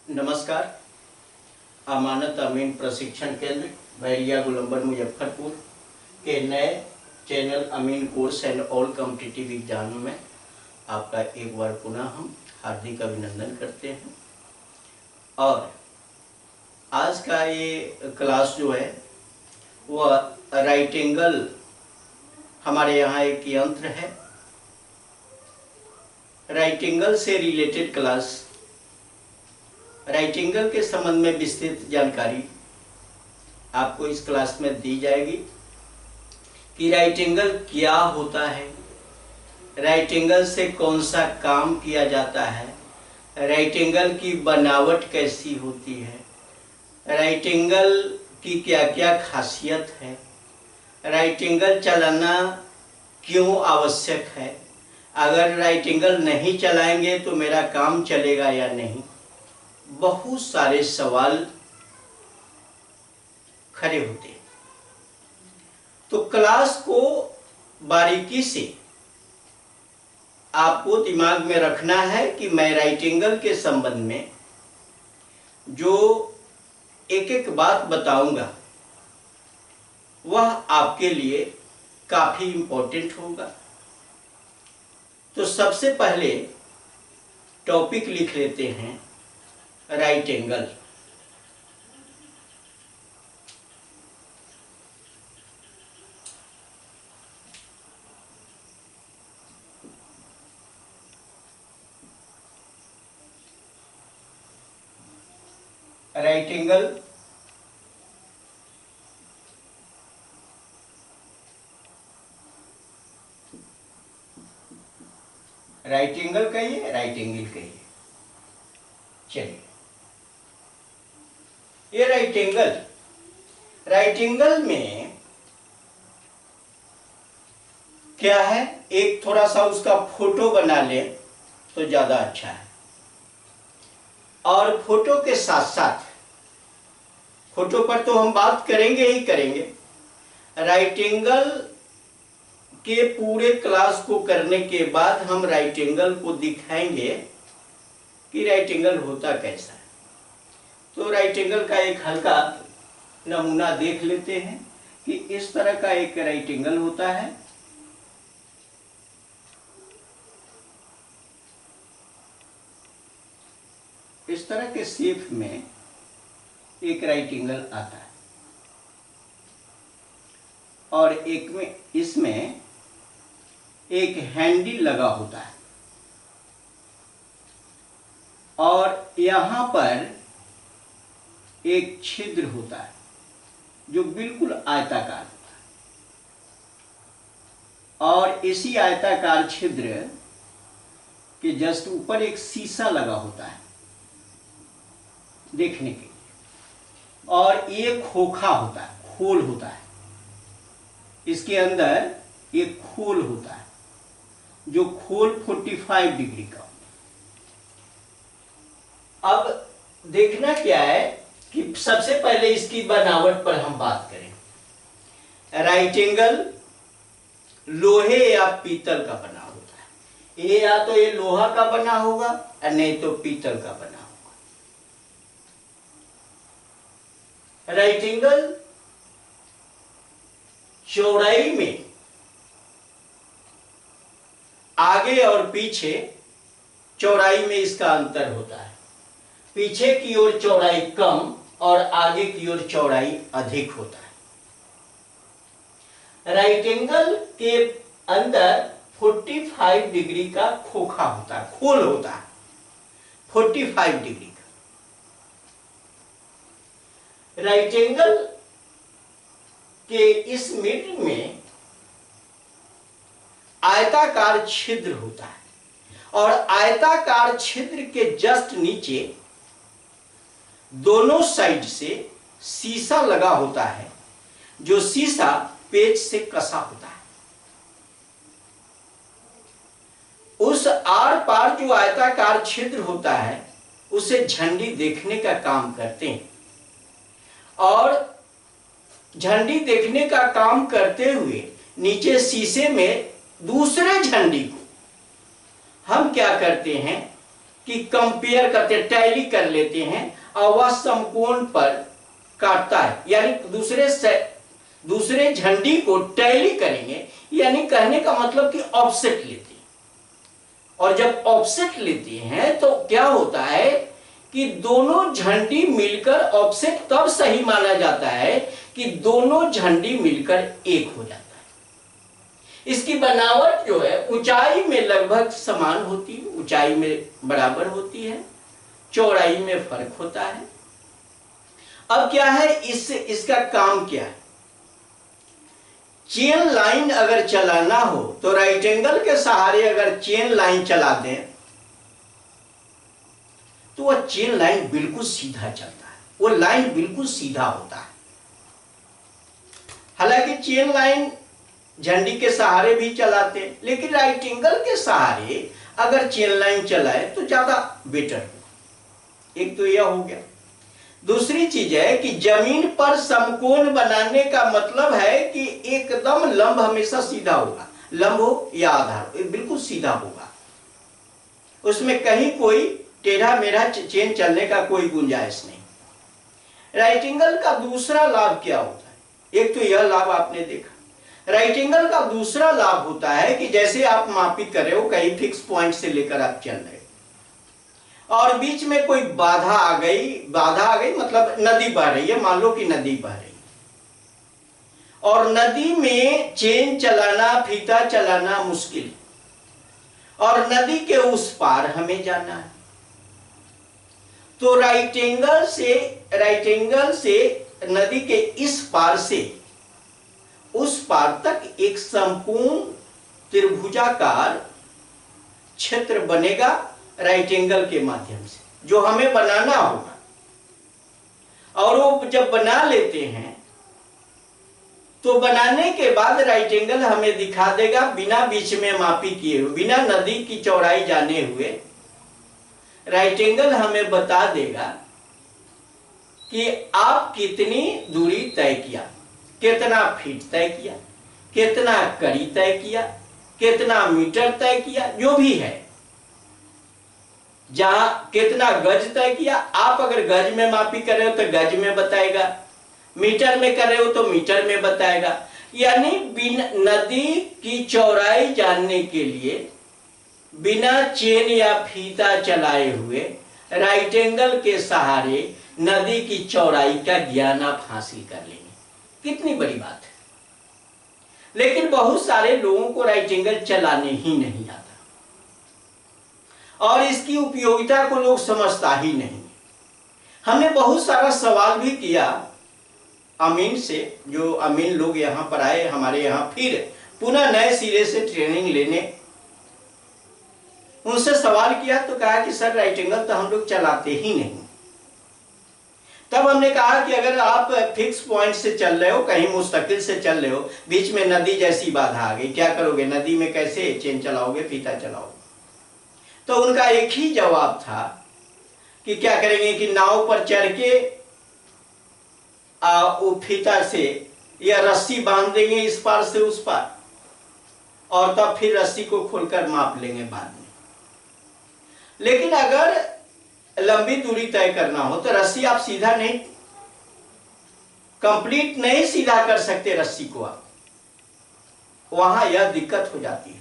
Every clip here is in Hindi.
नमस्कार। अमानत अमीन प्रशिक्षण केंद्र बैरिया गोलंबर मुजफ्फरपुर के नए चैनल अमीन course and all competitive exam में आपका एक बार पुनः हम हार्दिक अभिनंदन करते हैं। और आज का ये क्लास जो है वह राइट एंगल, हमारे यहाँ एक यंत्र है राइट एंगल से रिलेटेड क्लास। राइट एंगल के संबंध में विस्तृत जानकारी आपको इस क्लास में दी जाएगी कि राइट एंगल क्या होता है, राइट एंगल से कौन सा काम किया जाता है, राइट एंगल की बनावट कैसी होती है, राइट एंगल की क्या क्या खासियत है, राइट एंगल चलाना क्यों आवश्यक है, अगर राइट एंगल नहीं चलाएंगे तो मेरा काम चलेगा या नहीं। बहुत सारे सवाल खड़े होते हैं। तो क्लास को बारीकी से आपको दिमाग में रखना है कि मैं राइट एंगल के संबंध में जो एक एक बात बताऊंगा वह आपके लिए काफी इम्पोर्टेंट होगा। तो सबसे पहले टॉपिक लिख लेते हैं right angle. Right angle right angle कहिए, राइट एंगल कहिए। चलिए, ये राइट एंगल में क्या है, एक थोड़ा सा उसका फोटो बना ले तो ज्यादा अच्छा है। और फोटो के साथ साथ, फोटो पर तो हम बात करेंगे ही करेंगे, राइट एंगल के पूरे क्लास को करने के बाद हम राइट एंगल को दिखाएंगे कि राइट एंगल होता कैसा है। तो राइट एंगल का एक हल्का नमूना देख लेते हैं कि इस तरह का एक राइट एंगल होता है। इस तरह के शेप में एक राइट एंगल आता है और एक में इसमें एक हैंडल लगा होता है और यहां पर एक छिद्र होता है जो बिल्कुल आयताकार होता है और इसी आयताकार छिद्र के जस्ट ऊपर एक शीशा लगा होता है देखने के लिए। और ये खोखा होता है, खोल होता है, इसके अंदर एक खोल होता है जो खोल 45 डिग्री का होता है। अब देखना क्या है कि सबसे पहले इसकी बनावट पर हम बात करें। राइट एंगल लोहे या पीतल का बना होता है। ये या तो ये लोहा का बना होगा और नहीं तो पीतल का बना होगा। राइट एंगल चौड़ाई में आगे और पीछे चौड़ाई में इसका अंतर होता है। पीछे की ओर चौड़ाई कम और आगे की ओर चौड़ाई अधिक होता है। राइट एंगल के अंदर 45 डिग्री का खोखा होता है, खोल होता है 45 डिग्री का। राइट एंगल के इस मिड में आयताकार छिद्र होता है और आयताकार छिद्र के जस्ट नीचे दोनों साइड से शीशा लगा होता है जो शीशा पेच से कसा होता है। उस आर पार जो आयताकार छिद्र होता है उसे झंडी देखने का काम करते हैं और झंडी देखने का काम करते हुए नीचे शीशे में दूसरे झंडी को हम क्या करते हैं कि कंपेयर करते, टैली कर लेते हैं और वह समकोण पर काटता है, यानी दूसरे झंडी को टैली करेंगे, यानी कहने का मतलब कि ऑफसेट लेते हैं। और जब ऑफसेट लेते हैं तो क्या होता है कि दोनों झंडी मिलकर, ऑफसेट तब सही माना जाता है कि दोनों झंडी मिलकर एक हो जाता है। इसकी बनावट जो है ऊंचाई में लगभग समान होती है, ऊंचाई में बराबर होती है, चौड़ाई में फर्क होता है। अब क्या है, इसका काम क्या है? चेन लाइन अगर चलाना हो तो राइट एंगल के सहारे अगर चेन लाइन चला दें तो वह चेन लाइन बिल्कुल सीधा चलता है, वो लाइन बिल्कुल सीधा होता है। हालांकि चेन लाइन झंडी के सहारे भी चलाते हैं, लेकिन राइट एंगल के सहारे अगर चेन लाइन चलाए तो ज्यादा बेटर होगा। एक तो यह हो गया। दूसरी चीज है कि जमीन पर समकोण बनाने का मतलब है कि एकदम लंब हमेशा सीधा होगा, लंब हो या आधार हो, बिल्कुल सीधा होगा, उसमें कहीं कोई टेढ़ा मेढ़ा चेन चलने का कोई गुंजाइश नहीं। राइट एंगल का दूसरा लाभ क्या होता है? एक तो यह लाभ आपने देखा। राइट एंगल का दूसरा लाभ होता है कि जैसे आप मापी कर रहे हो, कहीं फिक्स पॉइंट से लेकर आप चल रहे हो और बीच में कोई बाधा आ गई मतलब नदी बह रही है, मान लो कि नदी बह रही है और नदी में चेन चलाना, फीता चलाना मुश्किल है और नदी के उस पार हमें जाना है, तो राइट एंगल से नदी के इस पार से उस पार तक एक संपूर्ण त्रिभुजाकार क्षेत्र बनेगा राइट एंगल के माध्यम से, जो हमें बनाना होगा। और वो जब बना लेते हैं तो बनाने के बाद राइट एंगल हमें दिखा देगा, बिना बीच में मापी किए हुए, बिना नदी की चौड़ाई जाने हुए, राइट एंगल हमें बता देगा कि आप कितनी दूरी तय किया, कितना फीट तय किया, कितना कड़ी तय किया, कितना मीटर तय किया, जो भी है, जहां कितना गज तय किया। आप अगर गज में मापी कर रहे हो तो गज में बताएगा, मीटर में कर रहे हो तो मीटर में बताएगा। यानी नदी की चौड़ाई जानने के लिए बिना चेन या फीता चलाए हुए राइट एंगल के सहारे नदी की चौड़ाई का ज्ञान आप हासिल कर लेंगे। कितनी बड़ी बात है। लेकिन बहुत सारे लोगों को राइट एंगल चलाने ही नहीं आता और इसकी उपयोगिता को लोग समझता ही नहीं। हमने बहुत सारा सवाल भी किया अमीन से, जो अमीन लोग यहाँ पर आए हमारे यहाँ फिर पुनः नए सिरे से ट्रेनिंग लेने, उनसे सवाल किया तो कहा कि सर राइट एंगल तो हम लोग चलाते ही नहीं। तब हमने कहा कि अगर आप फिक्स पॉइंट से चल रहे हो, कहीं मुस्तकिल से चल रहे हो, बीच में नदी जैसी बाधा आ गई, क्या करोगे? नदी में कैसे चेन चलाओगे, फीता चलाओगे? तो उनका एक ही जवाब था कि क्या करेंगे कि नाव पर चढ़ के वो फीता से या रस्सी बांध देंगे इस पार से उस पार और तब फिर रस्सी को खोलकर माप लेंगे बाद में। लेकिन अगर लंबी दूरी तय करना हो तो रस्सी आप सीधा नहीं, कंप्लीट नहीं सीधा कर सकते रस्सी को आप, वहां यह दिक्कत हो जाती है।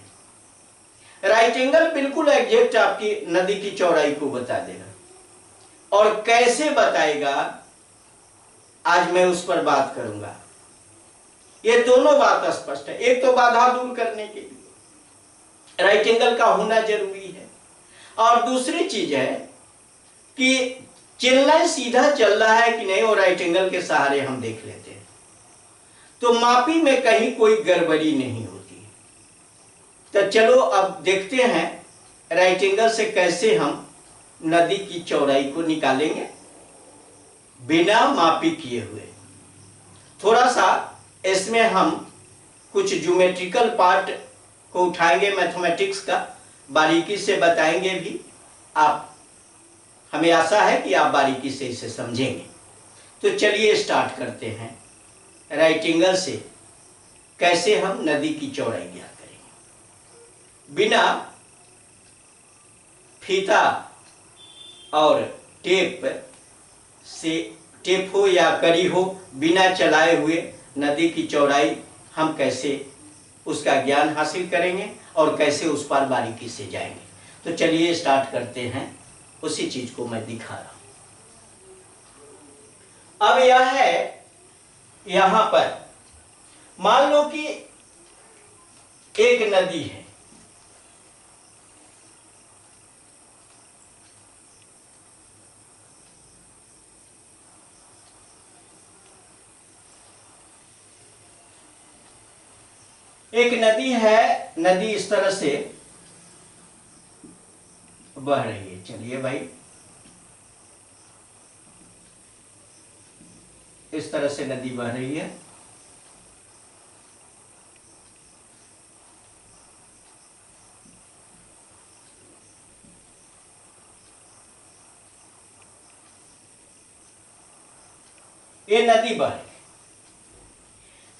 राइट एंगल बिल्कुल एग्जैक्ट आपकी नदी की चौड़ाई को बता देगा। और कैसे बताएगा, आज मैं उस पर बात करूंगा। ये दोनों बात स्पष्ट है। एक तो बाधा दूर करने के लिए राइट एंगल का होना जरूरी है, और दूसरी चीज है कि चलना सीधा चल रहा है कि नहीं, और राइट एंगल के सहारे हम देख लेते हैं तो मापी में कहीं कोई गड़बड़ी नहीं होती। तो चलो अब देखते हैं राइट एंगल से कैसे हम नदी की चौड़ाई को निकालेंगे बिना मापी किए हुए। थोड़ा सा इसमें हम कुछ ज्योमेट्रिकल पार्ट को उठाएंगे, मैथमेटिक्स का बारीकी से बताएंगे भी। आप, हमें आशा है कि आप बारीकी से इसे समझेंगे। तो चलिए स्टार्ट करते हैं। राइट एंगल से कैसे हम नदी की चौड़ाई ज्ञात करेंगे बिना फीता और टेप से, टेप हो या कड़ी हो, बिना चलाए हुए नदी की चौड़ाई हम कैसे उसका ज्ञान हासिल करेंगे और कैसे उस पार बारीकी से जाएंगे। तो चलिए स्टार्ट करते हैं, उसी चीज को मैं दिखा रहा हूं। अब यह है, यहां पर मान लो कि एक नदी है, एक नदी है, नदी इस तरह से बह रही है। चलिए भाई, इस तरह से नदी बह रही है। ये नदी बह रही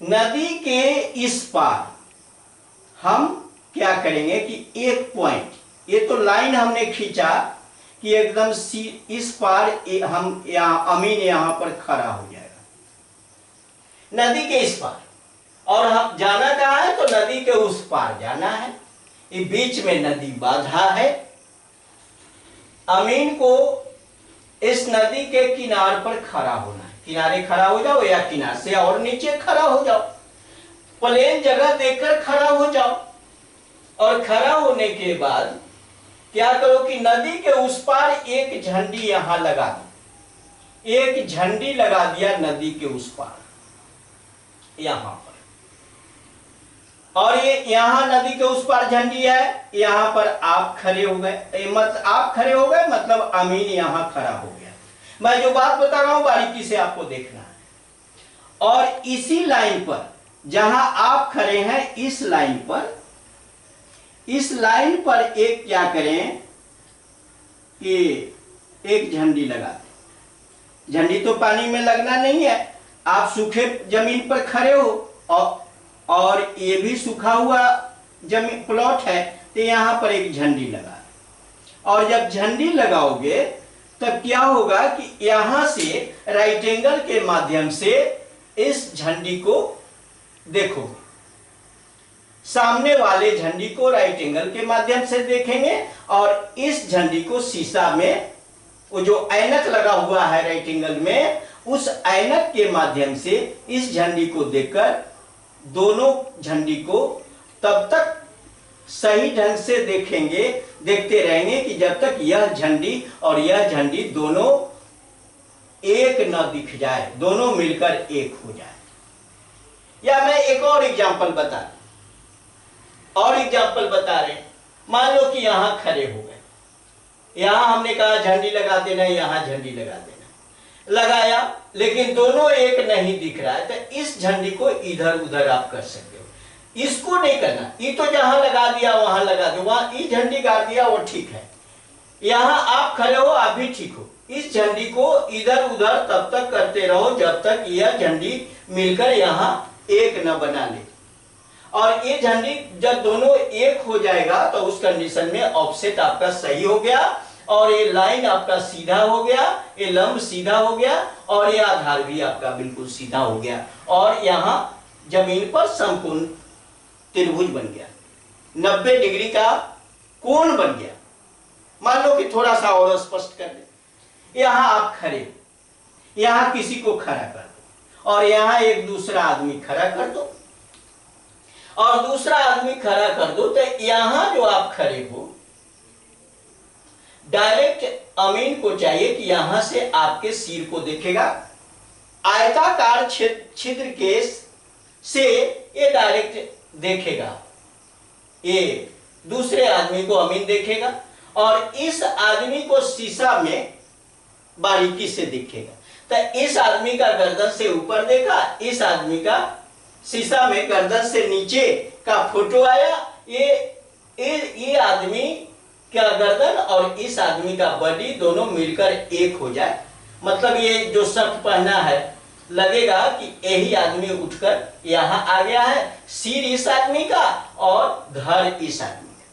है। नदी के इस पार हम क्या करेंगे कि एक पॉइंट, ये तो लाइन हमने खींचा कि एकदम इस पार हम यहाँ अमीन यहां पर खड़ा हो जाएगा नदी के इस पार, और हम जाना कहाँ है, तो नदी के उस पार जाना है। ये बीच में नदी बाधा है। अमीन को इस नदी के किनार पर खड़ा होना है। किनारे खड़ा हो जाओ या किनार से और नीचे खड़ा हो जाओ, प्लेन जगह देखकर खड़ा हो जाओ। और खड़ा होने के बाद क्या करो कि नदी के उस पार एक झंडी यहां लगा दो। एक झंडी लगा दिया नदी के उस पार यहां पर, और ये यहां नदी के उस पार झंडी है, यहां पर आप खड़े हो गए। मतलब आप खड़े हो गए मतलब अमीन यहां खड़ा हो गया। मैं जो बात बता रहा हूं बारीकी से आपको देखना है। और इसी लाइन पर जहां आप खड़े हैं, इस लाइन पर एक क्या करें कि एक झंडी लगा दें। झंडी तो पानी में लगना नहीं है, आप सूखे जमीन पर खड़े हो और ये भी सूखा हुआ जमीन प्लॉट है, तो यहां पर एक झंडी लगा। और जब झंडी लगाओगे तब क्या होगा कि यहां से राइट एंगल के माध्यम से इस झंडी को देखोगे। सामने वाले झंडी को राइट एंगल के माध्यम से देखेंगे और इस झंडी को शीशा में, वो जो ऐनक लगा हुआ है राइट एंगल में, उस ऐनक के माध्यम से इस झंडी को देखकर दोनों झंडी को तब तक सही ढंग से देखेंगे, देखते रहेंगे कि जब तक यह झंडी और यह झंडी दोनों एक न दिख जाए, दोनों मिलकर एक हो जाए। या मैं एक और एग्जांपल बता रहे हैं। मान लो कि यहां खड़े हो गए, यहां हमने कहा झंडी लगा देना, यहां झंडी लगा देना, लगाया, लेकिन दोनों एक नहीं दिख रहा है, तो इस झंडी को इधर उधर आप कर सकते हो। इसको नहीं करना, ये तो जहां लगा दिया वहां लगा दो, वहां ये झंडी गाड़ दिया वो ठीक है, यहां आप खड़े हो आप भी ठीक हो। इस झंडी को इधर उधर तब तक करते रहो जब तक यह झंडी मिलकर यहां एक न बना ले। और ये झंडी जब दोनों एक हो जाएगा तो उस कंडीशन में ऑफसेट आपका सही हो गया, और ये लाइन आपका सीधा हो गया, ये लंब सीधा हो गया, और ये आधार भी आपका बिल्कुल सीधा हो गया, और यहां जमीन पर समकोण त्रिभुज बन गया, 90 डिग्री का कोण बन गया। मान लो कि थोड़ा सा और स्पष्ट कर दे, यहां आप खड़े, यहां किसी को खड़ा कर दो, और यहां एक दूसरा आदमी खड़ा कर दो, और दूसरा आदमी खड़ा कर दो, तो यहां जो आप खड़े हो डायरेक्ट अमीन को चाहिए कि यहां से आपके सिर को देखेगा, आयताकार छिद्र के से ये डायरेक्ट देखेगा, ये दूसरे आदमी को अमीन देखेगा, और इस आदमी को शीशा में बारीकी से दिखेगा। तो इस आदमी का गर्दन से ऊपर देखा, इस आदमी का शीशा में गर्दन से नीचे का फोटो आया, ये आदमी का गर्दन और इस आदमी का बॉडी दोनों मिलकर एक हो जाए। मतलब ये जो शर्ट पहना है लगेगा कि यही आदमी उठकर यहां आ गया है, सिर इस आदमी का और धड़ इस आदमी का।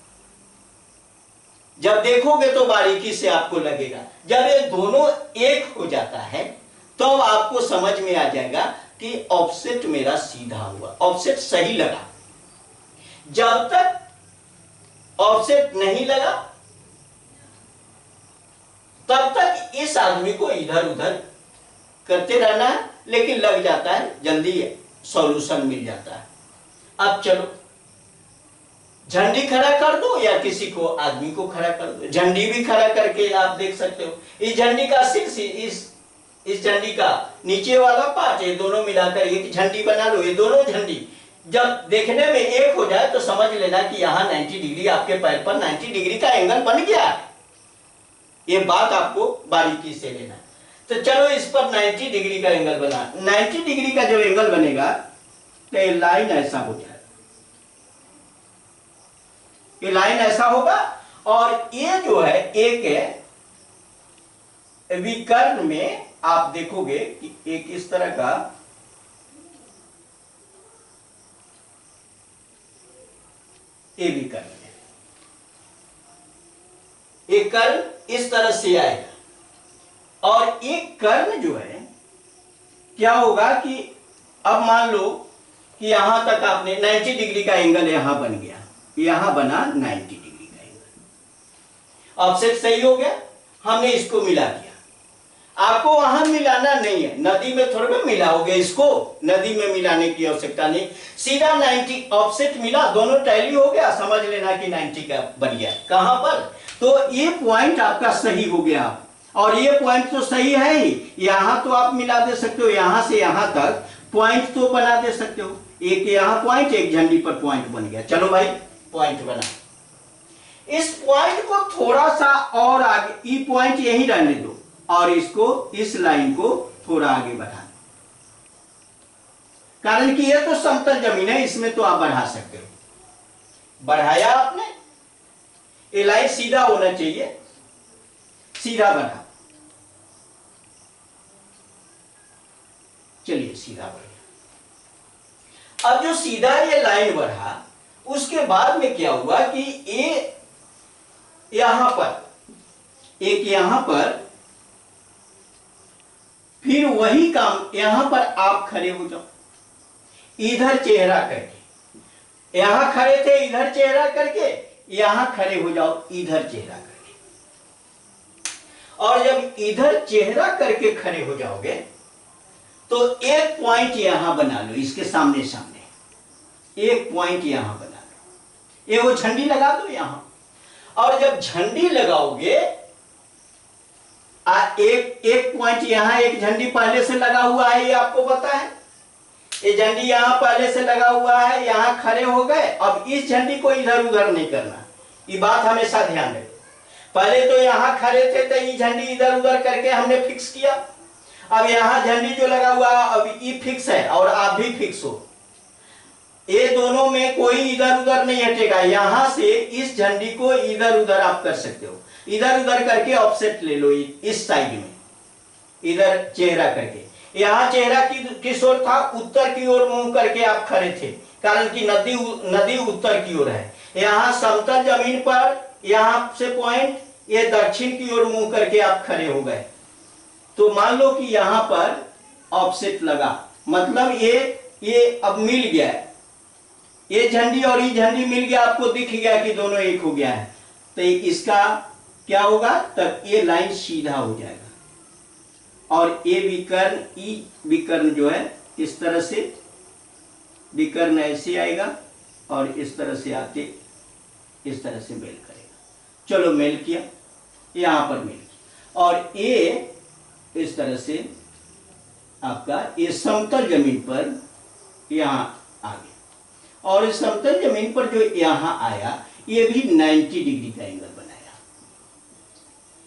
जब देखोगे तो बारीकी से आपको लगेगा। जब ये दोनों एक हो जाता है तो आपको समझ में आ जाएगा कि ऑफसेट मेरा सीधा हुआ, ऑफसेट सही लगा। जब तक ऑफसेट नहीं लगा तब तक इस आदमी को इधर उधर करते रहना है, लेकिन लग जाता है, जल्दी सॉल्यूशन मिल जाता है। अब चलो झंडी खड़ा कर दो या किसी को आदमी को खड़ा कर दो। झंडी भी खड़ा करके आप देख सकते हो। इस झंडी का शीर्ष, इस झंडी का नीचे वाला पार्ट, ये दोनों मिलाकर एक झंडी बना लो। ये दोनों झंडी जब देखने में एक हो जाए तो समझ लेना कि यहाँ 90 डिग्री, आपके पैर पर 90 डिग्री का एंगल बन गया। ये बात आपको बारीकी से लेना। तो चलो इस पर 90 डिग्री का एंगल बना। 90 डिग्री का जो एंगल बनेगा तो ये लाइन ऐसा हो जाएगा, ये लाइन ऐसा होगा। और ये जो है एक विकर्ण में आप देखोगे कि एक इस तरह का ये विकर्ण है, एक कर्ण इस तरह से आएगा। और एक कर्ण जो है क्या होगा कि अब मान लो कि यहां तक आपने 90 डिग्री का एंगल यहां बन गया, यहां बना 90 डिग्री का एंगल, ऑफसेट सही हो गया। हमने इसको मिला दिया। आपको वहां मिलाना नहीं है, नदी में थोड़ा मिलाओगे इसको, नदी में मिलाने की आवश्यकता नहीं। सीधा 90 ऑफसेट मिला, दोनों टैली हो गया, समझ लेना कि 90 का बन गया। कहां पर? तो ये पॉइंट आपका सही हो गया। और ये पॉइंट तो सही है ही, यहां तो आप मिला दे सकते हो, यहां से यहां तक पॉइंट तो बना दे सकते हो। एक यहां पॉइंट, एक झंडी पर पॉइंट बन गया। चलो भाई पॉइंट बना। इस पॉइंट को थोड़ा सा और आगे, ई पॉइंट यहीं रहने दो और इसको, इस लाइन को थोड़ा आगे बढ़ा दो, कारण कि यह तो समतल जमीन है, इसमें तो आप बढ़ा सकते हो। बढ़ाया आपने, ये लाइन सीधा होना चाहिए, सीधा बढ़ा। चलिए सीधा बढ़ गया। अब जो सीधा ये लाइन बढ़ा, उसके बाद में क्या हुआ कि ये यहां पर, एक यहां पर, फिर वही काम यहां पर आप खड़े हो जाओ, इधर चेहरा करके। यहां खड़े थे इधर चेहरा करके, यहां खड़े हो जाओ इधर चेहरा करके। और जब इधर चेहरा करके खड़े हो जाओगे तो एक पॉइंट यहां बना लो, इसके सामने सामने एक पॉइंट यहां बना लो, ये वो झंडी लगा दो यहां। और जब झंडी लगाओगे, एक पॉइंट यहां, एक झंडी पहले से लगा हुआ है, ये आपको पता है। ये झंडी यहां पहले से लगा हुआ है, यहां खड़े हो गए। अब इस झंडी को इधर उधर नहीं करना, ये बात हमेशा ध्यान रखो। पहले तो यहां खड़े थे तो ये झंडी इधर उधर करके हमने फिक्स किया। अब यहां झंडी जो लगा हुआ है, अब ये फिक्स है और आप भी फिक्स हो। ये दोनों में कोई इधर उधर नहीं हटेगा। यहां से इस झंडी को इधर उधर आप कर सकते हो, इधर उधर करके ऑफसेट ले लो इस साइड में, इधर चेहरा करके। यहां चेहरा किस ओर था? उत्तर की ओर मुंह करके आप खड़े थे, कारण कि नदी उत्तर की ओर है। यहां समतल जमीन पर, यहां से पॉइंट, ये दक्षिण की ओर मुंह करके आप खड़े हो गए। तो मान लो कि यहां पर ऑफसेट लगा, मतलब ये अब मिल गया है, ये झंडी और ये झंडी मिल गया, आपको दिख गया कि दोनों एक हो गया है। तो इसका क्या होगा? तब ये लाइन सीधा हो जाएगा और ये विकर्ण, ई विकर्ण जो है इस तरह से, विकर्ण ऐसे आएगा और इस तरह से आके इस तरह से मेल करेगा। चलो मेल किया, यहां पर मेल किया, और ये इस तरह से आपका ये समतल जमीन पर यहां आ गया। और इस समतल जमीन पर जो यहां आया, ये भी 90 डिग्री का एंगल बनाया,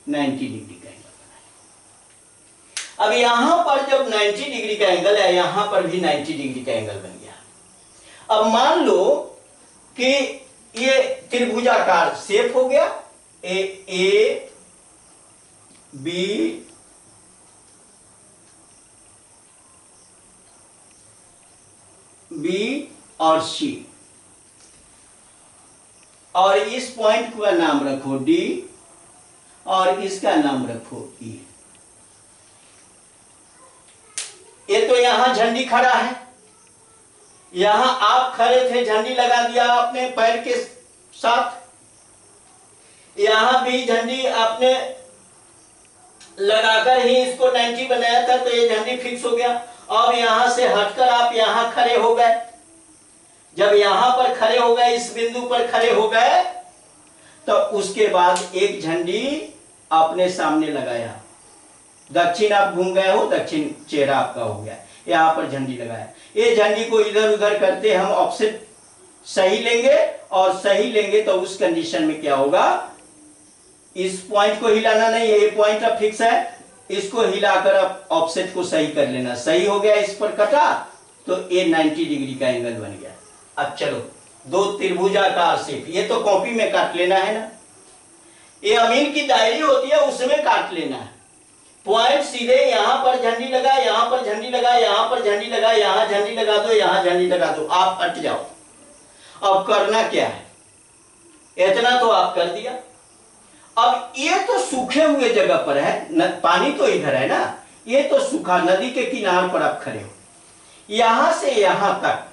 90 डिग्री का एंगल बनाया। अब यहां पर जब 90 डिग्री का एंगल है, यहां पर भी 90 डिग्री का एंगल बन गया। अब मान लो कि ये त्रिभुजाकार शेप हो गया, ए बी और सी, और इस पॉइंट का नाम रखो डी और इसका नाम रखो ई। ये तो यहां झंडी खड़ा है, यहां आप खड़े थे, झंडी लगा दिया आपने पैर के साथ, यहां भी झंडी आपने लगाकर ही इसको 90 बनाया था, तो ये झंडी फिक्स हो गया। अब यहां से हटकर आप यहां खड़े हो गए। जब यहां पर खड़े हो गए, इस बिंदु पर खड़े हो गए, तो उसके बाद एक झंडी अपने सामने लगाया। दक्षिण आप घूम गए हो, दक्षिण चेहरा आपका हो गया, यहां पर झंडी लगाया। ये झंडी को इधर उधर करते हम ऑफसेट सही लेंगे, और सही लेंगे तो उस कंडीशन में क्या होगा, इस पॉइंट को हिलाना नहीं है, ये पॉइंट अब फिक्स है, इसको हिलाकर अब ऑफसेट को सही कर लेना। सही हो गया, इस पर कटा तो ये 90 डिग्री का एंगल बन गया। अब चलो दो त्रिभुजाकार शेप, ये तो कॉपी में काट लेना है ना, ये अमीन की डायरी होती है उसमें काट लेना है। पॉइंट सीधे यहां पर झंडी लगा, यहां पर झंडी लगा, यहां पर झंडी लगा, यहां झंडी लगा दो, यहां झंडी लगा दो, आप हट जाओ। अब करना क्या है, इतना तो आप कर दिया। अब ये तो सूखे हुए जगह पर है, पानी तो इधर है ना, ये तो सूखा नदी के किनारे पर आप खड़े हो। यहां से यहां तक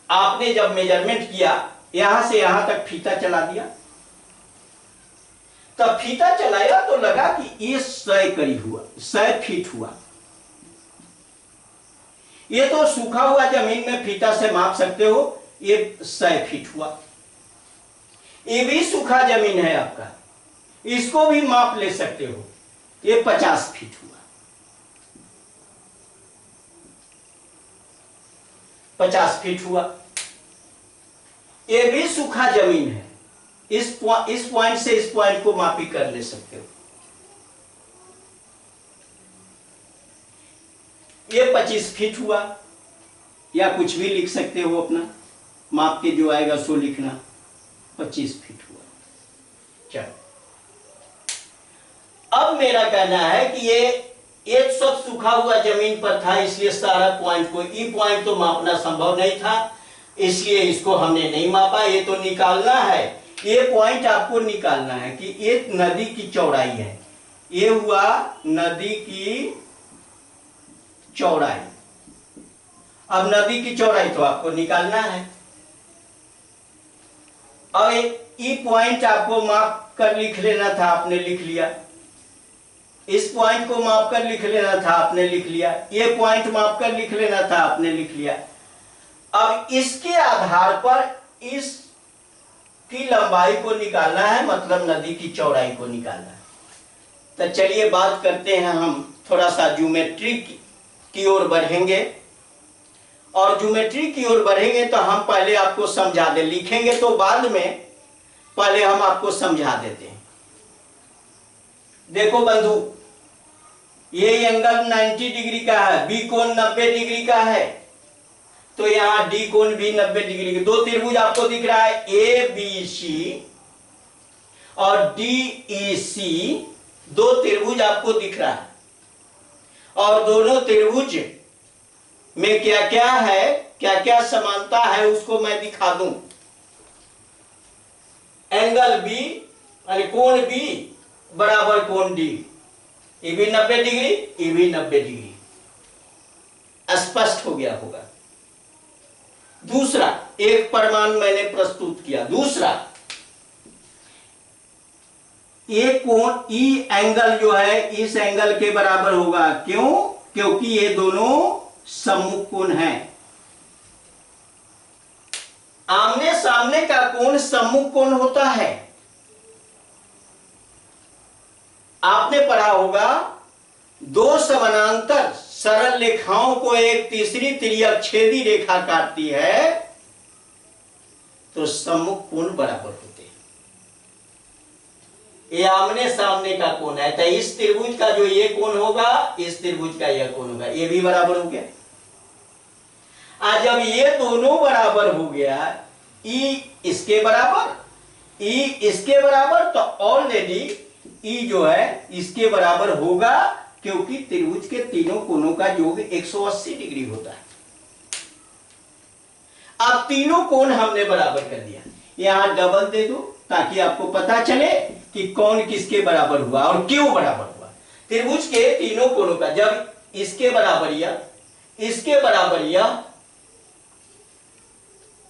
आपने जब मेजरमेंट किया, यहां से यहां तक फीता चला दिया, तब फीता चलाया तो लगा कि ये 100 करीब हुआ, 100 फीट हुआ। ये तो सूखा हुआ जमीन में फीता से माप सकते हो, ये 100 फीट हुआ। ये भी सूखा जमीन है आपका, इसको भी माप ले सकते हो, ये 50 फीट हुआ। 50 फीट हुआ। ये भी सूखा जमीन है, इस पॉइंट से इस पॉइंट को मापी कर ले सकते हो। ये 25 फीट हुआ, या कुछ भी लिख सकते हो अपना, माप के जो आएगा सो लिखना। 25 फीट हुआ। चलो अब मेरा कहना है कि ये सब सूखा हुआ जमीन पर था, इसलिए सारा पॉइंट को, ई पॉइंट तो मापना संभव नहीं था, इसलिए इसको हमने नहीं मापा। ये तो निकालना है, ये पॉइंट आपको निकालना है कि ये नदी की चौड़ाई है, ये हुआ नदी की चौड़ाई। अब नदी की चौड़ाई तो आपको निकालना है। अब ई पॉइंट आपको माप कर लिख लेना था, आपने लिख लिया। इस पॉइंट को माप कर लिख लेना था, आपने लिख लिया। ये पॉइंट माप कर लिख लेना था, आपने लिख लिया। अब इसके आधार पर इस की लंबाई को निकालना है, मतलब नदी की चौड़ाई को निकालना है। तो चलिए बात करते हैं, हम थोड़ा सा ज्योमेट्री की ओर बढ़ेंगे, और ज्योमेट्री की ओर बढ़ेंगे तो हम पहले आपको समझा दे, लिखेंगे तो बाद में, पहले हम आपको समझा देते हैं। देखो बंधु, ये एंगल 90 डिग्री का है, बी कोण 90 डिग्री का है, तो यहां डी कोण भी 90 डिग्री का। दो त्रिभुज आपको दिख रहा है, ए बी सी और डी ई सी, दो त्रिभुज आपको दिख रहा है। और दोनों त्रिभुज में क्या क्या है, क्या क्या समानता है, उसको मैं दिखा दूं। एंगल बी यानी कोण बी बराबर कोण डी, ये भी 90 डिग्री, ये भी 90 डिग्री, स्पष्ट हो गया होगा। दूसरा एक प्रमाण मैंने प्रस्तुत किया। दूसरा, ये कोण ई एंगल जो है इस एंगल के बराबर होगा। क्यों? क्योंकि ये दोनों सम्मुख कोण हैं। आमने सामने का कोण सम्मुख कोण होता है। आपने पढ़ा होगा, दो समानांतर सरल रेखाओं को एक तीसरी तिर्यकछेदी रेखा काटती है तो सम्मुख कोण बराबर होते हैं। ये आमने सामने का कोण है, तो इस त्रिभुज का जो ये कोण होगा, इस त्रिभुज का यह कोण होगा, ये भी बराबर हो गया। आज जब ये दोनों बराबर हो गया, ई इसके बराबर, ई इसके बराबर, तो ऑलरेडी ई जो है इसके बराबर होगा, क्योंकि त्रिभुज के तीनों कोणों का योग 180 डिग्री होता है। अब तीनों कोण हमने बराबर कर दिया। यहां डबल दे दो ताकि आपको पता चले कि कौन किसके बराबर हुआ और क्यों बराबर हुआ। त्रिभुज के तीनों कोणों का जब इसके बराबर या इसके बराबर या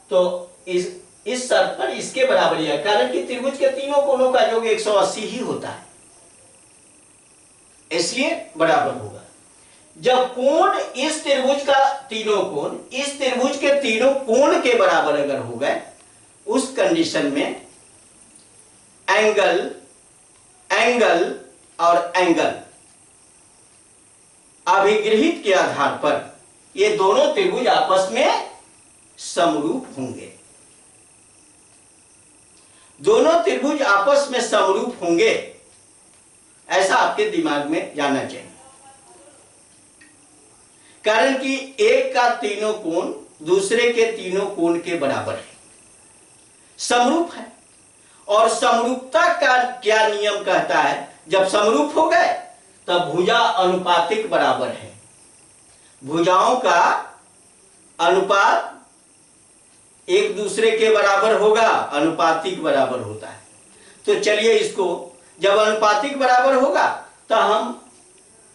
तो इस शर्त पर इसके बराबर या, कारण कि त्रिभुज के तीनों कोणों का योग 180 ही होता है, इसलिए बराबर होगा। जब कोण इस त्रिभुज का तीनों कोण इस त्रिभुज के तीनों कोण के बराबर अगर हो गए, उस कंडीशन में एंगल एंगल और एंगल अभिगृहित के आधार पर ये दोनों त्रिभुज आपस में समरूप होंगे। दोनों त्रिभुज आपस में समरूप होंगे, ऐसा आपके दिमाग में जाना चाहिए, कारण कि एक का तीनों कोण दूसरे के तीनों कोण के बराबर है, समरूप है। और समरूपता का क्या नियम कहता है, जब समरूप हो गए तब भुजा अनुपातिक बराबर है। भुजाओं का अनुपात एक दूसरे के बराबर होगा, अनुपातिक बराबर होता है। तो चलिए इसको जब अनुपातिक बराबर होगा तो हम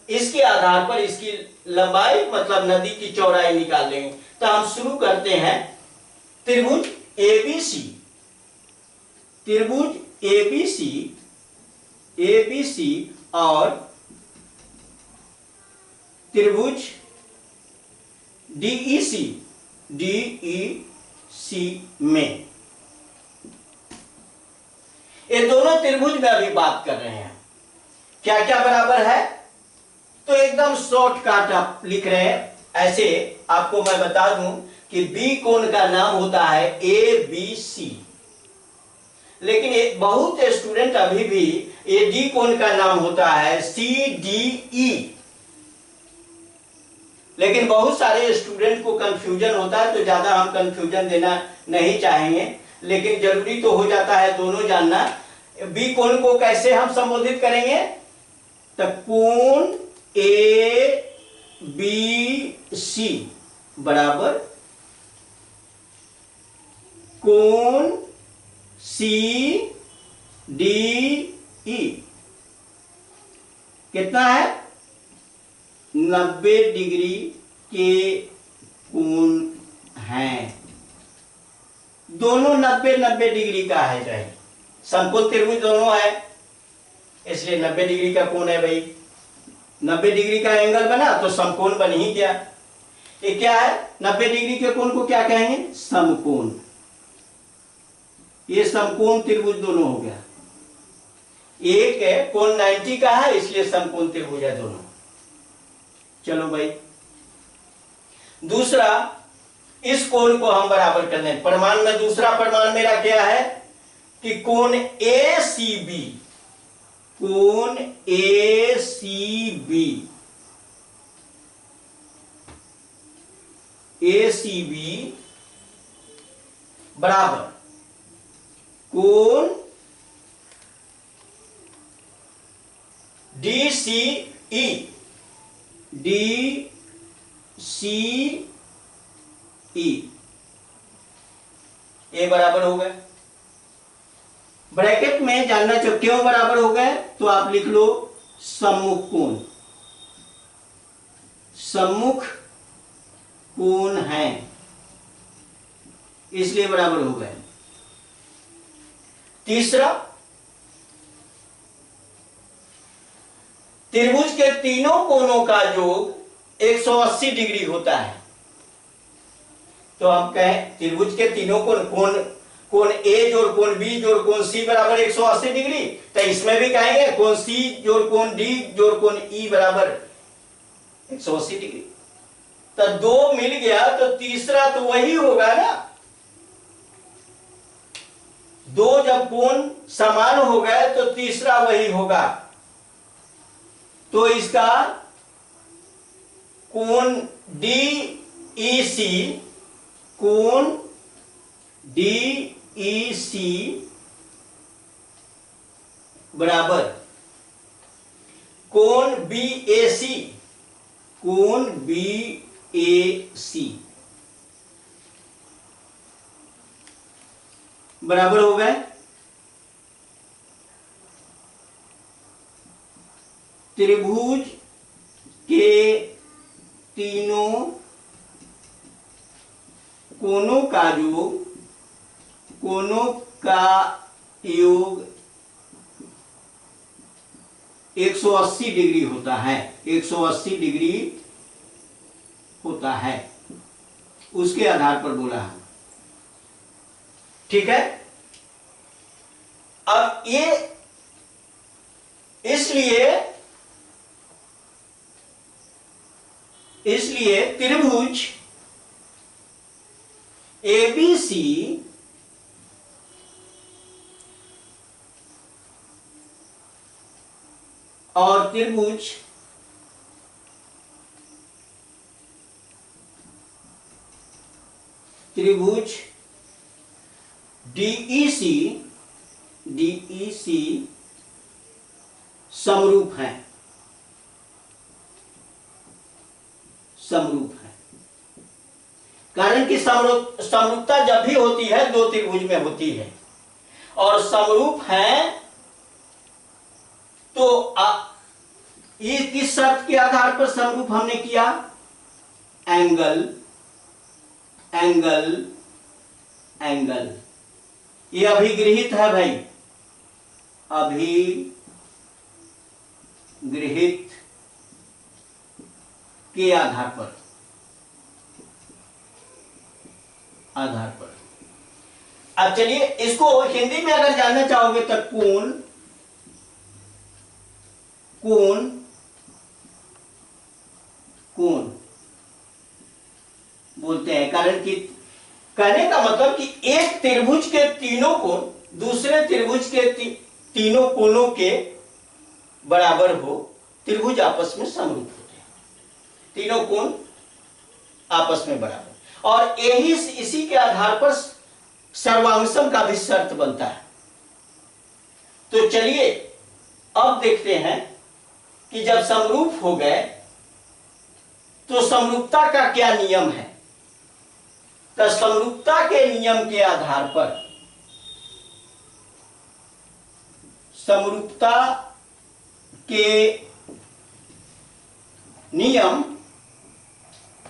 इसके आधार पर इसकी लंबाई मतलब नदी की चौड़ाई निकाल लेंगे। तो हम शुरू करते हैं त्रिभुज एबीसी, त्रिभुज एबीसी और त्रिभुज डीईसी में। ये दोनों त्रिभुज में अभी बात कर रहे हैं, क्या क्या बराबर है। तो एकदम शॉर्टकट आप लिख रहे हैं, ऐसे आपको मैं बता दूं कि बी कोण का नाम होता है ए बी सी, लेकिन बहुत स्टूडेंट अभी भी ए डी कोण का नाम होता है सी डी ई, लेकिन बहुत सारे स्टूडेंट को कंफ्यूजन होता है, तो ज्यादा हम कंफ्यूजन देना नहीं चाहेंगे, लेकिन जरूरी तो हो जाता है दोनों जानना। बी कोण को कैसे हम संबोधित करेंगे, तो कोण ए बी सी बराबर कोण सी डी ई कितना है, 90 डिग्री के कोण हैं। दोनों 90-90 डिग्री का है, चाहे समकोण त्रिभुज दोनों है, इसलिए 90 डिग्री का कोण है भाई। 90 डिग्री का एंगल बना तो समकोण बन ही गया। ये क्या है, 90 डिग्री के कोण को क्या कहेंगे, समकोण। ये समकोण त्रिभुज दोनों हो गया। एक है कोण 90 का है, इसलिए समकोण त्रिभुज है दोनों। चलो भाई, दूसरा इस कोण को हम बराबर कर दें। प्रमाण में दूसरा प्रमाण मेरा क्या है कि कोण ए सी बी, कोण ए सी बी, ए सी बी बराबर कोण डी सी ई, डी सी ई, ए बराबर हो गए। ब्रैकेट में जानना चाहिए क्यों बराबर हो गए, तो आप लिख लो सम्मुख कोण, सम्मुख कोण है, इसलिए बराबर हो गए। तीसरा, त्रिभुज के तीनों कोणों का योग 180 डिग्री होता है। तो हम कहें त्रिभुज के तीनों कोण ए जोड़ कोण बी जोड़ कोण सी बराबर 180 डिग्री, तो इसमें भी कहेंगे कोण सी जोड़ कोण डी जोड़ कोण ई बराबर 180 डिग्री। तो दो मिल गया तो तीसरा तो वही होगा ना। दो जब कोण समान हो गए तो तीसरा वही होगा। तो इसका कोण डी ई सी, कोण डी ई सी बराबर कोण बी ए सी, कोण बी ए सी बराबर हो गए त्रिभुज के तीनों कोनों का योग 180 डिग्री होता है, 180 डिग्री होता है, उसके आधार पर बोला है। ठीक है। अब ये इसलिए त्रिभुज एबीसी और त्रिभुज डीईसी समरूप है। कारण कि समरूपता जब भी होती है दो त्रिभुज में होती है, और समरूप है तो ये किस शर्त के आधार पर समरूप हमने किया? एंगल। ये अभिगृहित है भाई, अभिगृहित के आधार पर। अब चलिए इसको हिंदी में अगर जानना चाहोगे तो कोण बोलते हैं। कारण कि कहने का मतलब कि एक त्रिभुज के तीनों कोण दूसरे त्रिभुज के तीनों कोणों के बराबर हो, त्रिभुज आपस में समरूप होते हैं, तीनों कोण आपस में बराबर। और यही इसी के आधार पर सर्वांशम का भी शर्त बनता है। तो चलिए अब देखते हैं कि जब समरूप हो गए तो समरूपता का क्या नियम है। तो समरूपता के नियम के आधार पर, समरूपता के नियम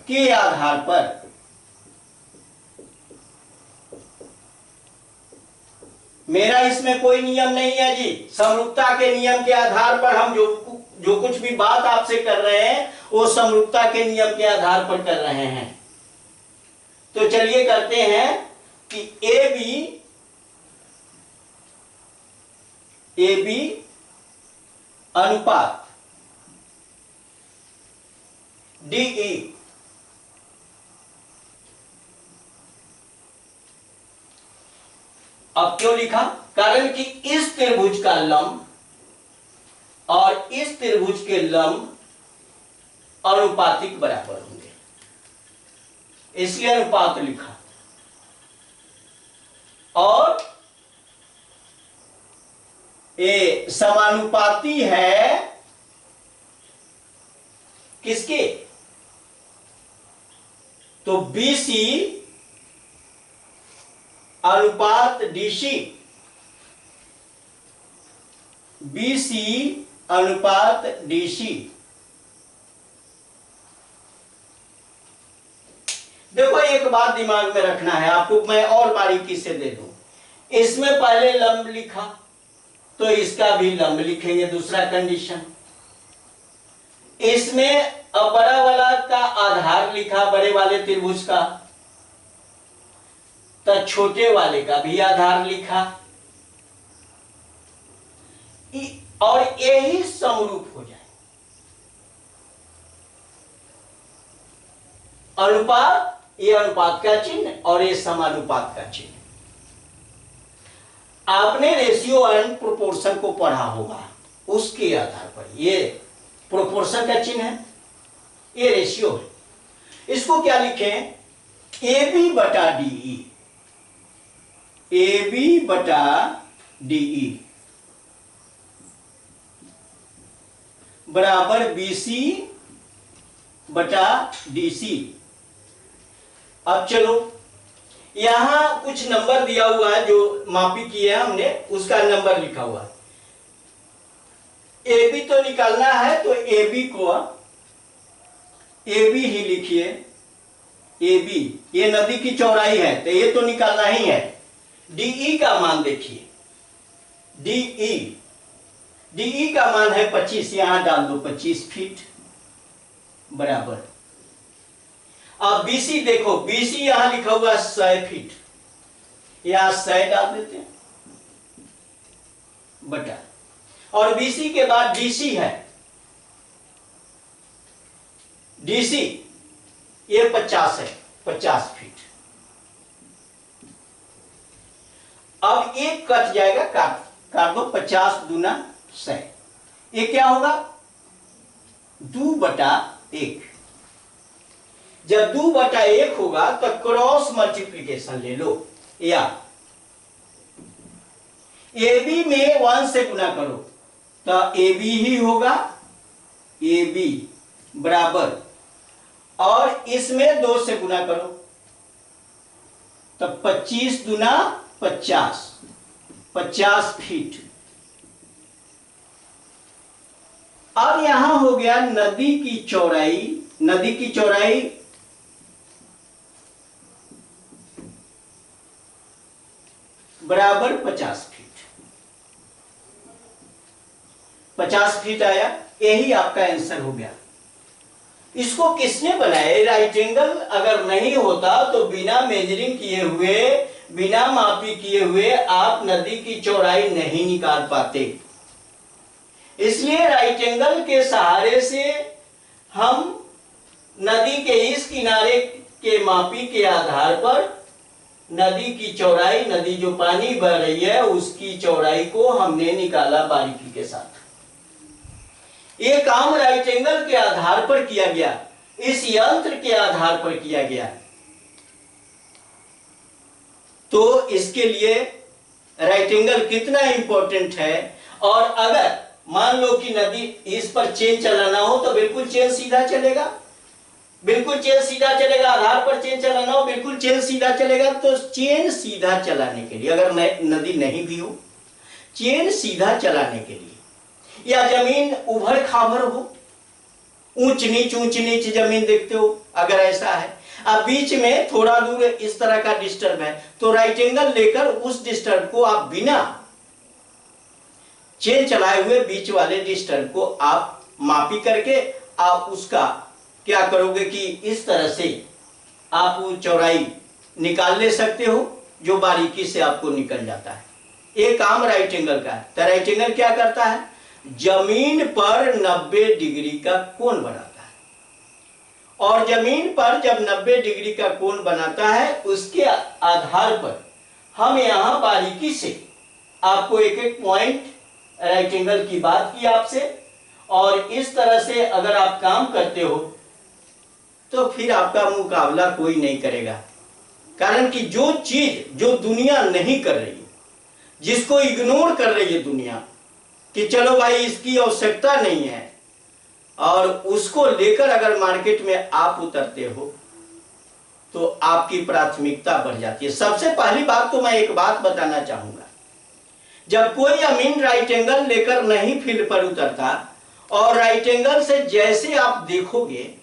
के आधार पर मेरा इसमें कोई नियम नहीं है जी। समरूपता के नियम के आधार पर हम जो कुछ भी बात आपसे कर रहे हैं वो समरूपता के नियम के आधार पर कर रहे हैं। तो चलिए करते हैं कि AB अनुपात DE अब क्यों लिखा? कारण कि इस त्रिभुज का लंब और इस त्रिभुज के लंब अनुपातिक बराबर होंगे, इसलिए अनुपात लिखा। और ये समानुपाती है किसके? तो BC अनुपात DC, BC अनुपात DC। देखो एक बात दिमाग में रखना है आपको, मैं और बारीकी से दे दूं। इसमें पहले लंब लिखा तो इसका भी लंब लिखेंगे, दूसरा कंडीशन। इसमें अब बड़ा वाला का आधार लिखा, बड़े वाले त्रिभुज का, तो छोटे वाले का भी आधार लिखा, और यही समरूप हो जाए। अनुपात, ये अनुपात का चिन्ह और ये समानुपात का चिन्ह। आपने रेशियो एंड प्रोपोर्शन को पढ़ा होगा, उसके आधार पर ये प्रोपोर्शन का चिन्ह है, ये रेशियो है। इसको क्या लिखें? AB बटा DE, AB बटा DE बराबर BC बटा DC। अब चलो यहाँ कुछ नंबर दिया हुआ है, जो मापी किए है हमने उसका नंबर लिखा हुआ है। ए बी तो निकालना है, तो ए बी को ए बी ही लिखिए। ए बी ये नदी की चौड़ाई है, तो ये तो निकालना ही है। डीई का मान देखिए, डीई का मान है 25, यहां डाल दो 25 फीट बराबर। अब बीसी देखो, बीसी यहां लिखा हुआ 100 फीट, यहां 100 डाल देते हैं बटा, और बीसी के बाद डीसी है, डीसी ये 50 है, 50 फीट। अब एक कट जाएगा, काट दो, 50 दूना 100, ये क्या होगा 2/1। जब 2/1 होगा तो क्रॉस मल्टीप्लीकेशन ले लो, या ए बी में 1 से गुना करो तो ए बी ही होगा, ए बी बराबर, और इसमें 2 से गुना करो तो 25 दूना 50, 50 फीट। अब यहां हो गया नदी की चौड़ाई, नदी की चौड़ाई बराबर 50 फीट, 50 फीट आया, यही आपका आंसर हो गया। इसको किसने बनाया? राइट एंगल अगर नहीं होता तो बिना मेजरिंग किए हुए, बिना मापी किए हुए आप नदी की चौड़ाई नहीं निकाल पाते। इसलिए राइट एंगल के सहारे से हम नदी के इस किनारे के मापी के आधार पर नदी की चौड़ाई, नदी जो पानी बह रही है उसकी चौड़ाई को हमने निकाला बारीकी के साथ। ये काम राइट एंगल के आधार पर किया गया, इस यंत्र के आधार पर किया गया। तो इसके लिए राइट एंगल कितना इंपॉर्टेंट है। और अगर मान लो कि नदी इस पर चेन चलाना हो तो बिल्कुल चेन सीधा चलेगा, बिल्कुल चेन सीधा चलेगा। आधार पर चेन चलाना हो बिल्कुल चेन सीधा चलेगा। तो चेन सीधा चलाने के लिए, अगर नदी नहीं भी हो, चेन सीधा चलाने के लिए, या जमीन उभर खाभर हो, ऊंच नीच जमीन देखते हो, अगर ऐसा है, अब बीच में थोड़ा दूर इस तरह का डिस्टर्ब है, तो राइट एंगल लेकर उस डिस्टर्ब को आप बिना चेन चलाए हुए बीच वाले डिस्टर्ब को आप मापी करके आप उसका क्या करोगे कि इस तरह से आप वो चौड़ाई निकाल ले सकते हो, जो बारीकी से आपको निकल जाता है। ये काम राइट एंगल का है। तो राइट एंगल क्या करता है? जमीन पर 90 डिग्री का कोण बनाता है, और जमीन पर जब 90 डिग्री का कोण बनाता है उसके आधार पर हम यहां बारीकी से आपको एक एक पॉइंट राइट एंगल की बात की आपसे, और इस तरह से अगर आप काम करते हो तो फिर आपका मुकाबला कोई नहीं करेगा। कारण कि जो चीज जो दुनिया नहीं कर रही, जिसको इग्नोर कर रही है दुनिया कि चलो भाई इसकी आवश्यकता नहीं है, और उसको लेकर अगर मार्केट में आप उतरते हो तो आपकी प्राथमिकता बढ़ जाती है। सबसे पहली बात तो मैं एक बात बताना चाहूंगा, जब कोई अमीन राइट एंगल लेकर नहीं फील्ड पर उतरता, और राइट एंगल से जैसे आप देखोगे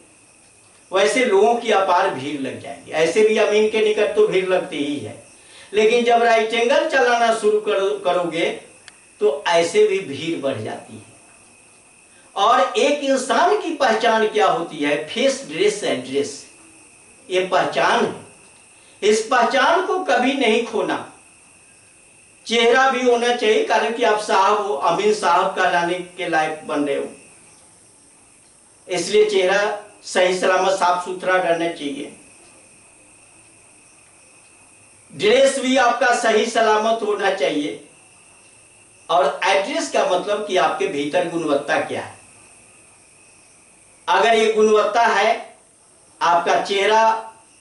वैसे लोगों की अपार भीड़ लग जाएगी। ऐसे भी अमीन के निकट तो भीड़ लगती ही है, लेकिन जब राइट एंगल चलाना शुरू करोगे तो ऐसे भी भीड़ बढ़ जाती है। और एक इंसान की पहचान क्या होती है? फेस, ड्रेस, एड्रेस, ये पहचान है। इस पहचान को कभी नहीं खोना। चेहरा भी होना चाहिए, कारण कि आप साहब हो, अमीन साहब का लाने के लायक बन रहे हो, इसलिए चेहरा सही सलामत साफ सुथरा रहना चाहिए। ड्रेस भी आपका सही सलामत होना चाहिए। और एड्रेस का मतलब कि आपके भीतर गुणवत्ता क्या है। अगर ये गुणवत्ता है, आपका चेहरा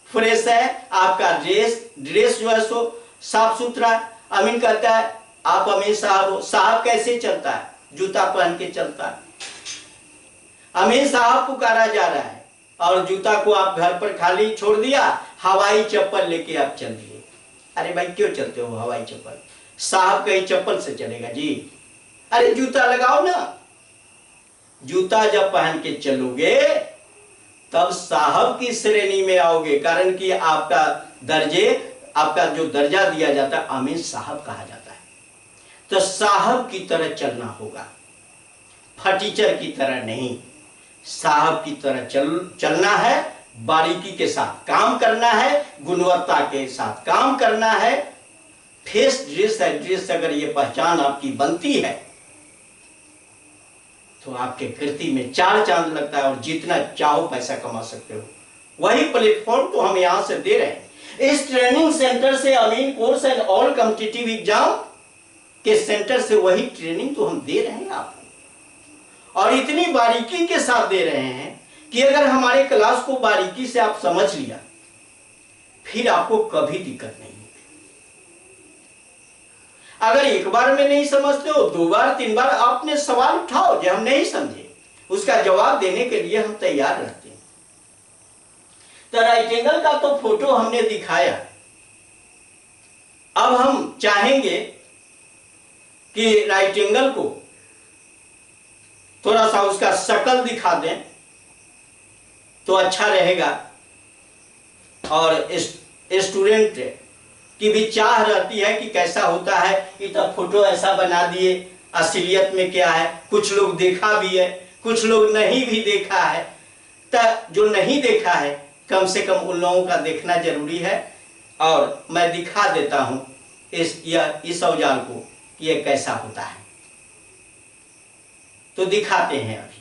फ्रेश है, आपका ड्रेस जो है सो साफ सुथरा, अमीन कहता है आप अमीन साहब हो। साहब कैसे चलता है? जूता पहन के चलता है। अमीन साहब पुकारा जा रहा है और जूता को आप घर पर खाली छोड़ दिया, हवाई चप्पल लेके आप चल दिए। अरे भाई क्यों चलते हो हवाई चप्पल? साहब कहीं चप्पल से चलेगा जी? अरे जूता लगाओ ना। जूता जब पहन के चलोगे तब साहब की श्रेणी में आओगे, कारण कि आपका जो दर्जा दिया जाता है अमीन साहब कहा जाता है। तो साहब की तरह चलना होगा, फटीचर की तरह नहीं। साहब की तरह चलना है, बारीकी के साथ काम करना है, गुणवत्ता के साथ काम करना है। फेस ड्रेस एड्रेस अगर ये पहचान आपकी बनती है तो आपके कृति में 4 चांद लगता है और जितना चाहो पैसा कमा सकते हो। वही प्लेटफॉर्म तो हम यहां से दे रहे हैं। इस ट्रेनिंग सेंटर से अमीन course and all competitive exam के सेंटर से वही ट्रेनिंग तो हम दे रहे हैं आपको, और इतनी बारीकी के साथ दे रहे हैं कि अगर हमारे क्लास को बारीकी से आप समझ लिया फिर आपको कभी दिक्कत नहीं। अगर एक बार में नहीं समझते हो, 2 बार 3 बार आपने सवाल उठाओ जो हम नहीं समझे, उसका जवाब देने के लिए हम तैयार रहते हैं। तो राइट एंगल का तो फोटो हमने दिखाया। अब हम चाहेंगे कि राइट एंगल को थोड़ा सा उसका शक्ल दिखा दें तो अच्छा रहेगा, और स्टूडेंट की भी चाह रहती है कि कैसा होता है। इतना फोटो ऐसा बना दिए, असलियत में क्या है। कुछ लोग देखा भी है, कुछ लोग नहीं भी देखा है। तो जो नहीं देखा है कम से कम उन लोगों का देखना जरूरी है। और मैं दिखा देता हूं इस औजार को कि ये कैसा होता है। तो दिखाते हैं अभी।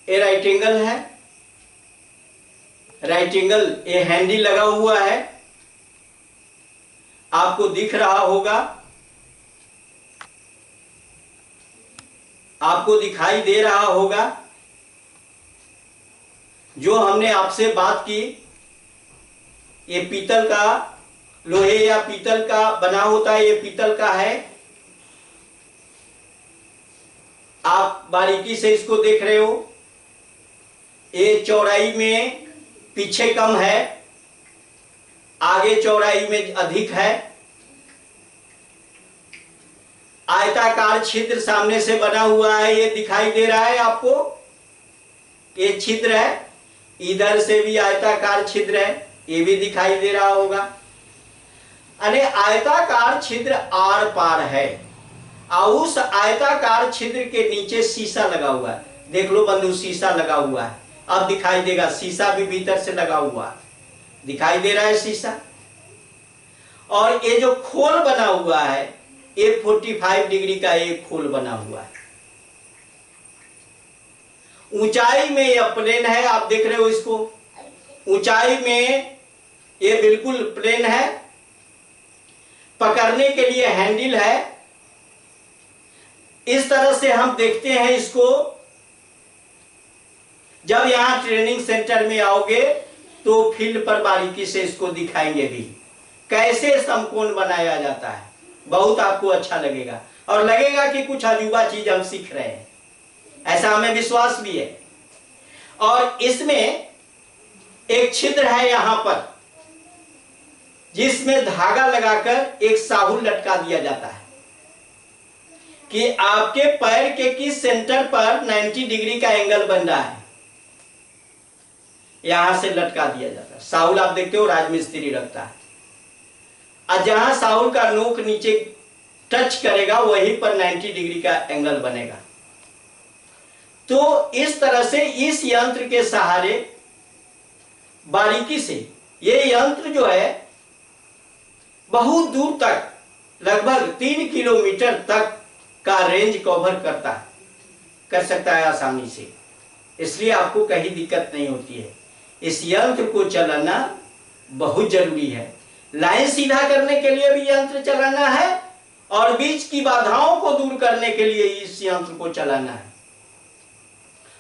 ये राइट एंगल है। राइट एंगल ये हैंडल लगा हुआ है, आपको दिख रहा होगा, आपको दिखाई दे रहा होगा। जो हमने आपसे बात की, ये पीतल का, लोहे या पीतल का बना होता है, ये पीतल का है। आप बारीकी से इसको देख रहे हो। ये चौड़ाई में पीछे कम है, आगे चौड़ाई में अधिक है। आयताकार छिद्र सामने से बना हुआ है, ये दिखाई दे रहा है आपको। ये छिद्र है, इधर से भी आयताकार छिद्र है, ये भी दिखाई दे रहा होगा। अने आयताकार छिद्र आर पार है, और उस आयताकार छिद्र के नीचे शीशा लगा हुआ है। देख लो बंधु, शीशा लगा हुआ है। अब दिखाई देगा, शीशा भी भीतर से लगा हुआ है, दिखाई दे रहा है शीशा। और ये जो खोल बना हुआ है, ये 45 डिग्री का एक खोल बना हुआ है। ऊंचाई में ये प्लेन है, आप देख रहे हो इसको। ऊंचाई में ये बिल्कुल प्लेन है। पकड़ने के लिए हैंडल है। इस तरह से हम देखते हैं इसको। जब यहां ट्रेनिंग सेंटर में आओगे तो फील्ड पर बारीकी से इसको दिखाएंगे भी कैसे समकोण बनाया जाता है। बहुत आपको अच्छा लगेगा और लगेगा कि कुछ अजूबा चीज हम सीख रहे हैं, ऐसा हमें विश्वास भी है। और इसमें एक छिद्र है यहां पर, जिसमें धागा लगाकर एक साहुल लटका दिया जाता है कि आपके पैर के किस सेंटर पर 90 डिग्री का एंगल बन रहा है, यहां से लटका दिया जाता है। साहुल आप देखते हो राजमिस्त्री रखता है, और जहां साहुल का नोक नीचे टच करेगा वहीं पर 90 डिग्री का एंगल बनेगा। तो इस तरह से इस यंत्र के सहारे बारीकी से, ये यंत्र जो है बहुत दूर तक, लगभग 3 किलोमीटर तक का रेंज कवर कर सकता है आसानी से। इसलिए आपको कहीं दिक्कत नहीं होती है। इस यंत्र को चलाना बहुत जरूरी है। लाइन सीधा करने के लिए भी यंत्र चलाना है, और बीच की बाधाओं को दूर करने के लिए इस यंत्र को चलाना है।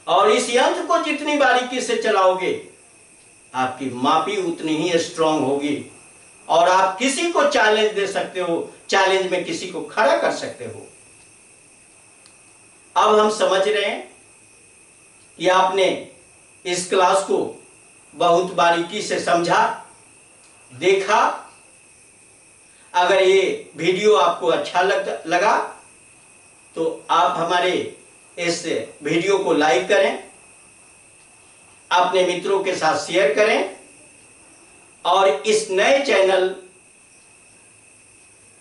और इस यंत्र को जितनी बारीकी से चलाओगे आपकी मापी उतनी ही स्ट्रांग होगी और आप किसी को चैलेंज दे सकते हो, चैलेंज में किसी को खड़ा कर सकते हो। अब हम समझ रहे हैं कि आपने इस क्लास को बहुत बारीकी से समझा, देखा। अगर ये वीडियो आपको अच्छा लगा तो आप हमारे इस वीडियो को लाइक करें, अपने मित्रों के साथ शेयर करें और इस नए चैनल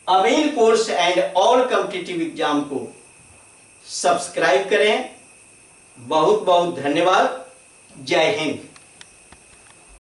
अमीन course and all competitive exam को सब्सक्राइब करें। बहुत बहुत धन्यवाद। जय हिंद।